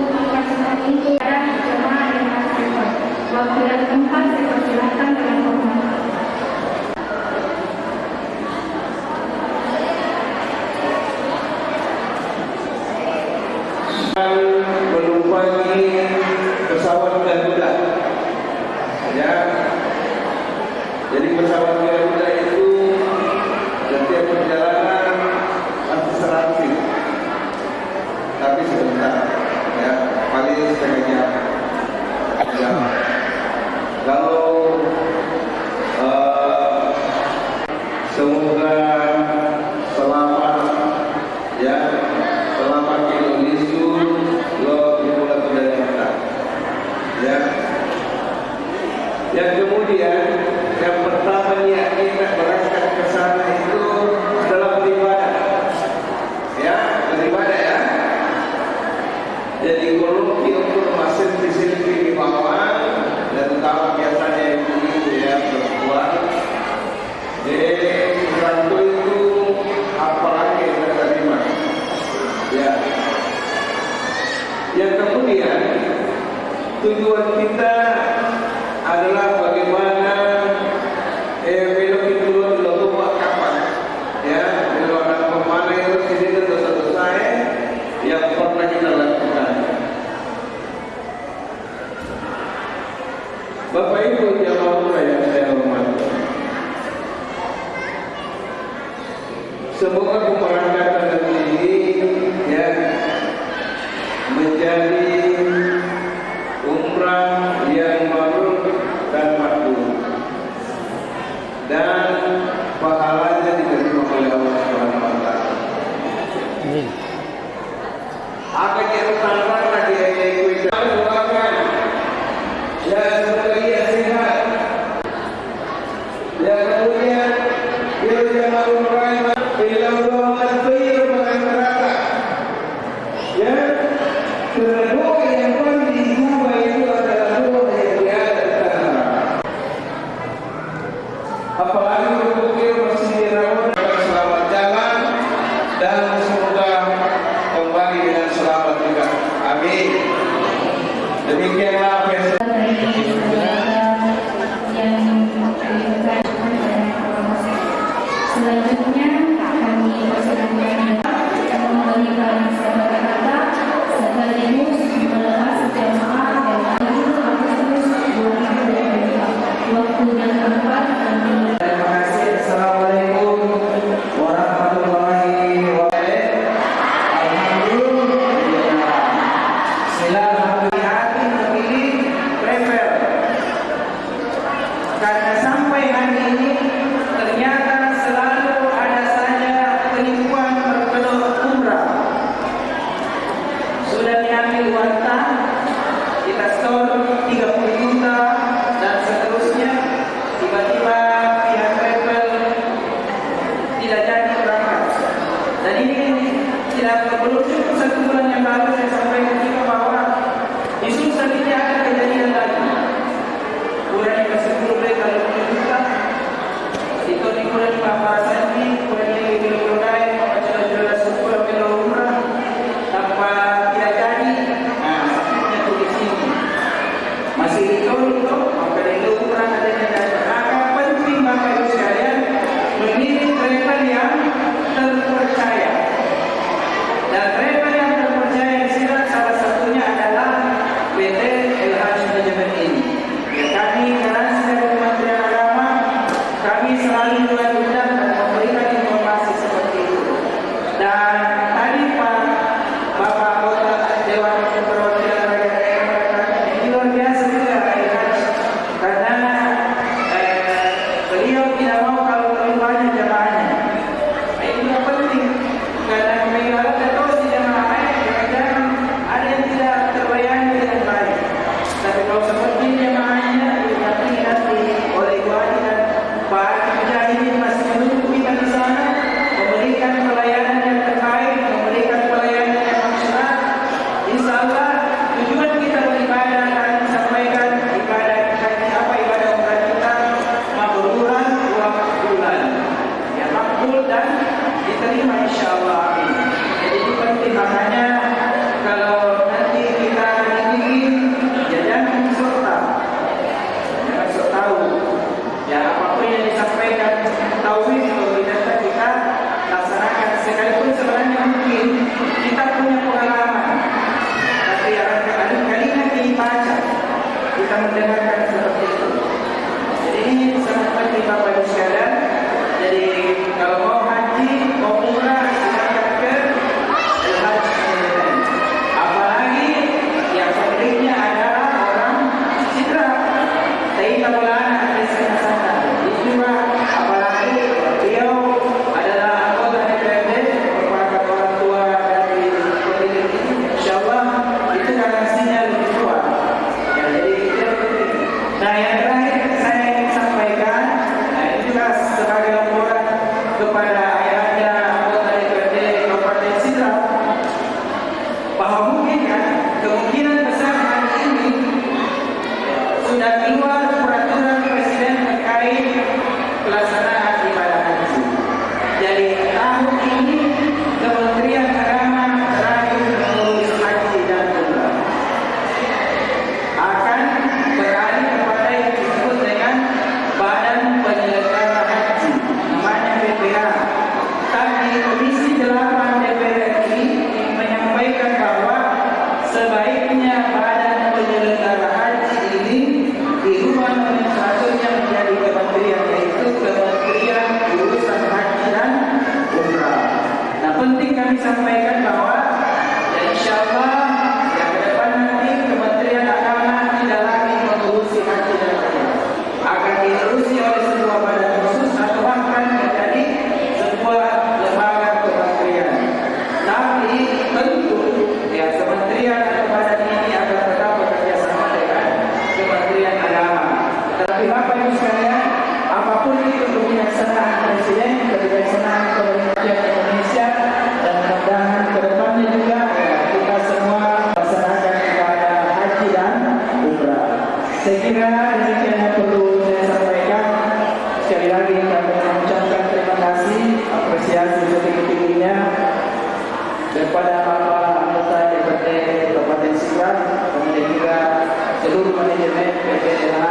melaksanakan itu ada jemaah yang harus repot. Waktu dan tempat saya persilahkan dengan hormat. Menumpangi pesawat Garuda, ya. Jadi pesawat Garuda itu setiap perjalanan pasti transit, tapi sebentar, ya, paling setengah jam. Ya. Kalau semoga selamat, ya, selamat Indonesia, lo dimulai dari kita, ya. Yang kemudian yang pertamanya kita berangkat ke sana itu adalah beribadah, ya, beribadah, ya. Jadi kalau untuk masih di sini di bawah dan utama biasanya ibu ya perempuan, jadi satu itu apalagi yang kita terima, ya. Yang kemudian tujuan kita adalah bagaimana belok itu dulu buat kapan, ya, belok anak kemana itu sini dosa-dosa yang pernah kita lakukan. Bapak Ibu jamaah yang saya hormati, semoga pemberangkatan ini, ya, menjadi umrah yang mabrur dan makbul, dan pahalanya diterima oleh Allah Subhanahu wa taala. Amin. Akan diutamakan lagi kita doakan, ya, semoga ia sehat, ya, kemudian dia jangan umrah bila Allah masih berkata, ya, kedua yang paling diubah itu adalah doa yang diadakan. Apalagi untuk dia masih dirawat, selamat jalan dan semoga kembali dengan selamat juga. Amin. Demikianlah selanjutnya kami persilakan memberikan sebagai kata sekaligus melepas jemaah yang itu Agustus 2022. Waktu dan tempat kami. Terima kasih. Assalamualaikum warahmatullahi wabarakatuh. Alhamdulillah. Silakan hati memilih travel. Karena sampai hari ini ternyata selalu ada saja penipuan berkedok umrah. Sudah diambil warta, kita store 30 juta dan seterusnya, tiba-tiba pihak travel tidak jadi berangkat. Dan ini tidak belum cukup 1 bulan yang lalu saya sampaikan juga bahwa Saya kira demikian yang perlu saya sampaikan. Sekali lagi kami mengucapkan terima kasih, apresiasi setinggi-tingginya kepada Bapak anggota DPRD Kabupaten Sidrap, kemudian juga seluruh manajemen PT LH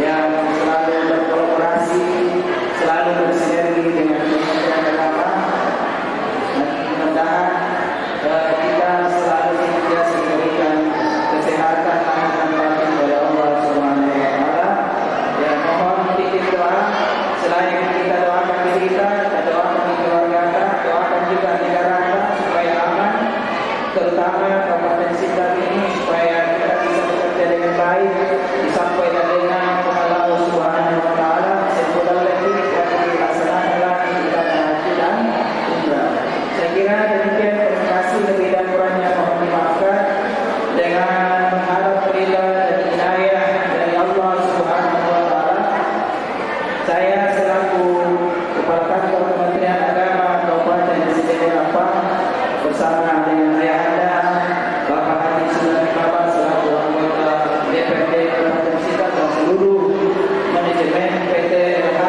yang selalu berkolaborasi, selalu bersinergi dengan Kementerian Agama. Dan mudah-mudahan kita selalu senantiasa diberikan kesehatan dan batin oleh Allah Subhanahu wa taala. Ya, mohon titip doa selain kita doakan diri kita doakan keluarga kita, doakan juga negara kita supaya aman, terutama Kabupaten Sidrap ini supaya kita bisa bekerja dengan baik, disampaikan dengan Allah Subhanahu wa taala sebelum lagi dapat dilaksanakan ibadah haji dan umrah. Saya kira demikian, terima kasih, lebih dan kurangnya mohon dimaafkan. Dengan mengharap ridha dan inayah dari Allah Subhanahu wa taala, saya selaku Kepala Kantor Kementerian Agama Kabupaten Sidrap Rempang bersama dengan ayahanda Bapak Haji Sulaiman Bapak selaku anggota DPRD Kabupaten Sidrap dan seluruh manajemen PT LH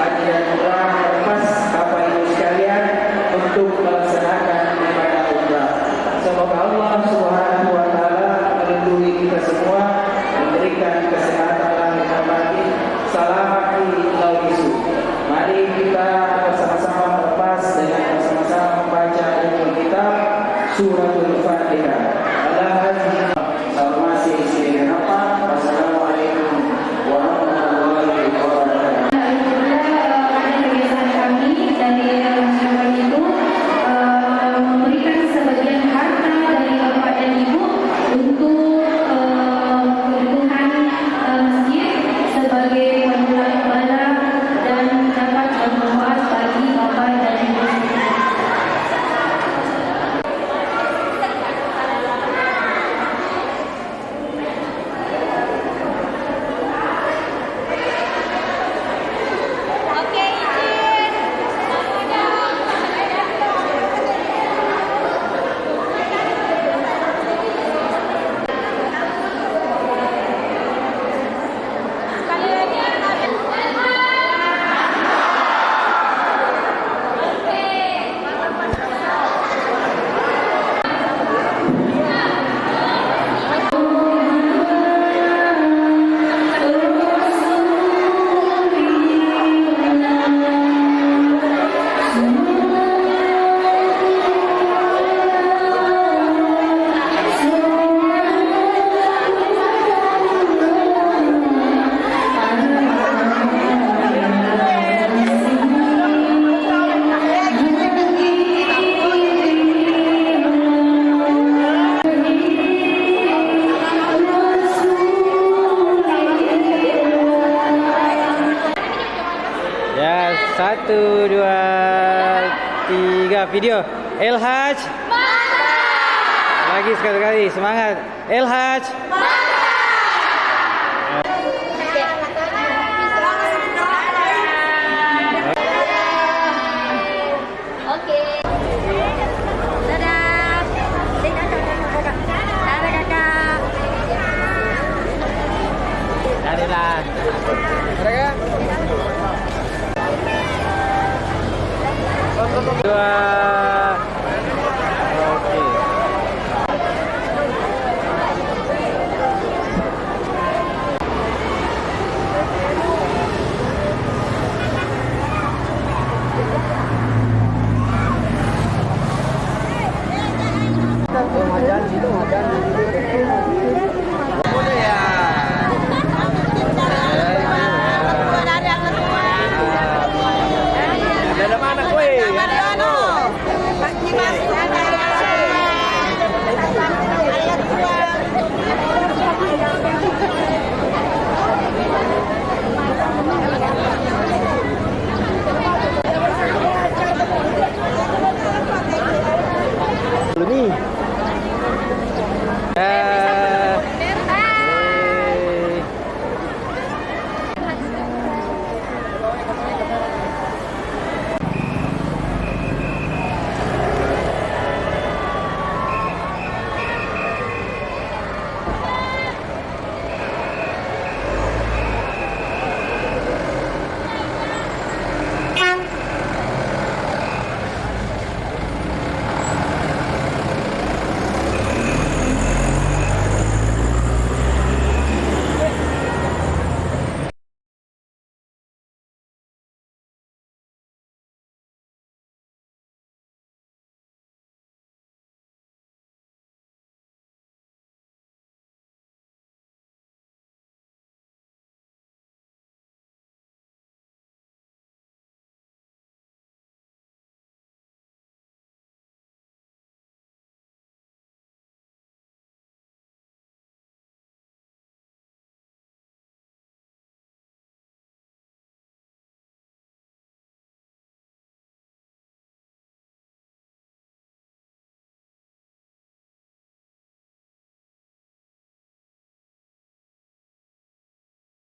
Haji dan Umrah lepas Bapak Ibu sekalian untuk melaksanakan ibadah umrah. Semoga Allah Subhanahu wa taala melindungi kita semua, memberikan kesehatan lahir dan batin, salamati lauisu. Mari kita bersama-sama melepas dengan bersama-sama membaca ummul kitab suratul Fatihah. Masih isi apa? Wassalamualaikum warahmatullahi wabarakatuh. Ada kebiasaan kami dari masyarakat itu memberikan sebagian harta dari bapak dan ibu untuk kebutuhan masjid sebagai penyumbang ibadah dan dapat bermanfaat bagi bapak dan ibu. Ya, 1, 2, 3, video. LH. Lagi sekali-kali, semangat. LH. Dadah. Mereka. 2. Oke. Janji itu, janji.